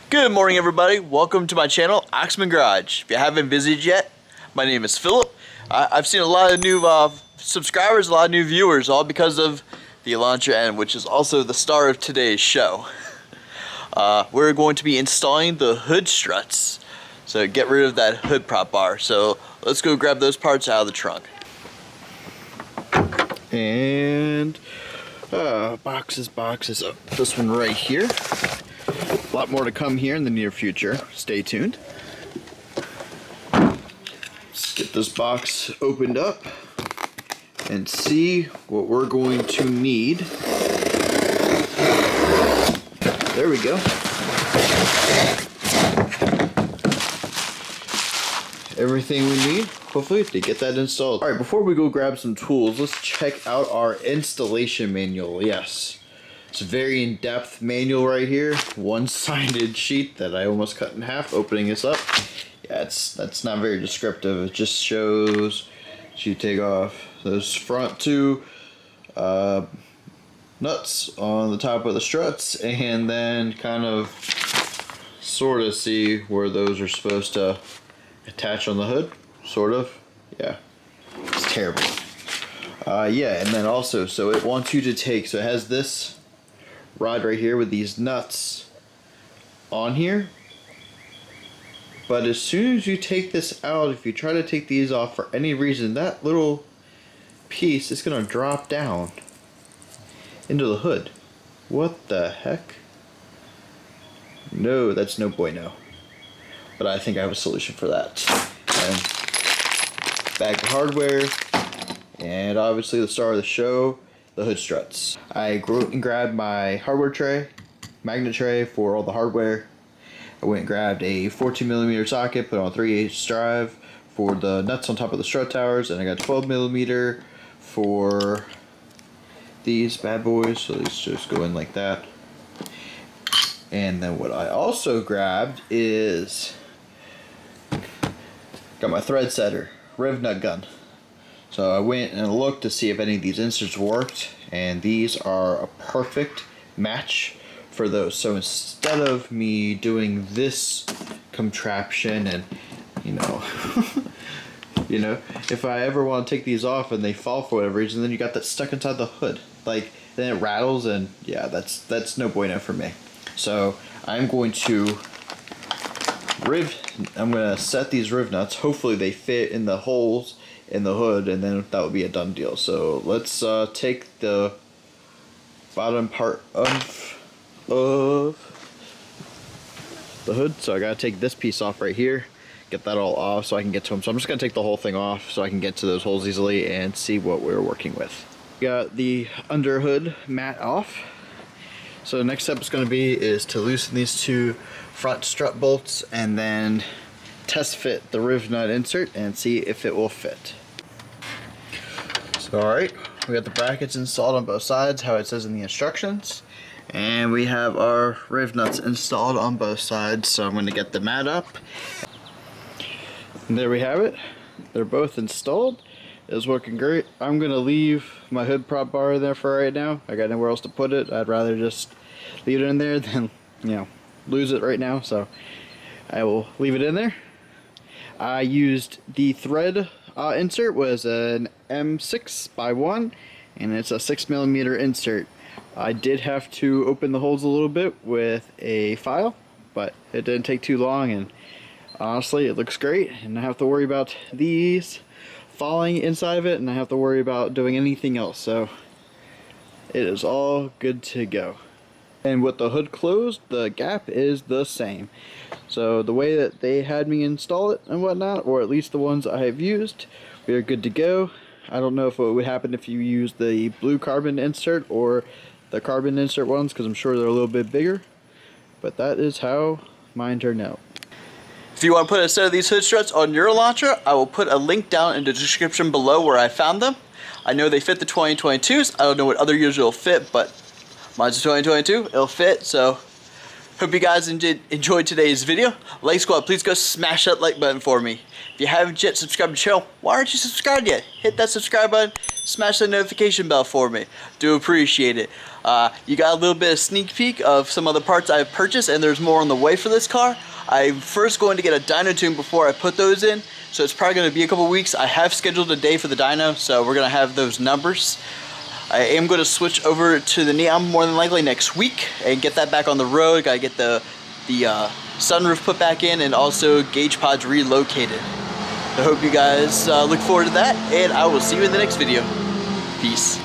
Good morning, everybody. Welcome to my channel, Oxman Garage. If you haven't visited yet, my name is Philip. I've seen a lot of new subscribers, a lot of new viewers, all because of the Elantra N, which is also the star of today's show. We're going to be installing the hood struts, so get rid of that hood prop bar. So let's go grab those parts out of the trunk. And boxes. Oh, this one right here. A lot more to come here in the near future. Stay tuned. Let's get this box opened up and see what we're going to need. There we go. Everything we need, hopefully, to get that installed. Alright, before we go grab some tools, let's check out our installation manual. Yes. It's a very in-depth manual right here. One-sided sheet that I almost cut in half, opening this up. Yeah, that's not very descriptive. It just shows you take off those front two nuts on the top of the struts, and then kind of sort of see where those are supposed to attach on the hood. Sort of. Yeah. It's terrible. Yeah, and then also, so it wants you to take, so it has this rod right here with these nuts on here, but as soon as you take this out, if you try to take these off for any reason, that little piece is going to drop down into the hood. What the heck? No, that's no bueno. But I think I have a solution for that. And bag of hardware, and obviously the star of the show, the hood struts. I grabbed my hardware tray, magnet tray for all the hardware. I went and grabbed a 14mm socket, put on a 3/8 drive for the nuts on top of the strut towers, and I got 12mm for these bad boys, so these just go in like that. And then what I also grabbed is, got my thread setter, riv nut gun. So I went and looked to see if any of these inserts worked, and these are a perfect match for those. So instead of me doing this contraption and, you know, if I ever want to take these off and they fall for whatever reason, then you got that stuck inside the hood. Like, then it rattles, and yeah, that's no bueno for me. So I'm going to set these riv nuts. Hopefully they fit in the holes in the hood, and then that would be a done deal. So let's take the bottom part of the hood. So I gotta take this piece off right here, get that all off so I can get to them. So I'm just gonna take the whole thing off so I can get to those holes easily and see what we're working with. Got the under hood mat off. So the next step is going to be to loosen these two front strut bolts and then test fit the riv nut insert and see if it will fit. So alright, we got the brackets installed on both sides, how it says in the instructions. And we have our riv nuts installed on both sides, so I'm going to get the mat up. And there we have it. They're both installed. It's working great. I'm going to leave my hood prop bar in there for right now. I got nowhere else to put it. I'd rather just leave it in there than, lose it right now. So I will leave it in there. I used the thread insert, was an M6x1, and it's a 6mm insert. I did have to open the holes a little bit with a file, but it didn't take too long, and honestly it looks great, and I have to worry about these falling inside of it, and I have to worry about doing anything else. So it is all good to go. And with the hood closed, the gap is the same. So the way that they had me install it and whatnot, or at least the ones I have used, we are good to go. I don't know if what would happen if you use the blue carbon insert or the carbon insert ones, because I'm sure they're a little bit bigger, but that is how mine turned out. If you want to put a set of these hood struts on your Elantra, I will put a link down in the description below where I found them. I know they fit the 2022s. I don't know what other years it'll fit, but mine's a 2022. It'll fit, so Hope you guys enjoyed today's video. Like Squad, please go smash that like button for me. If you haven't yet subscribed to the channel, why aren't you subscribed yet? Hit that subscribe button, smash that notification bell for me. Do appreciate it. You got a little bit of sneak peek of some other parts I've purchased, and there's more on the way for this car. I'm first going to get a dyno tune before I put those in, so it's probably going to be a couple weeks. I have scheduled a day for the dyno, so we're going to have those numbers. I am going to switch over to the Neon more than likely next week and get that back on the road. Got to get the sunroof put back in and also gauge pods relocated. I hope you guys look forward to that, and I will see you in the next video. Peace.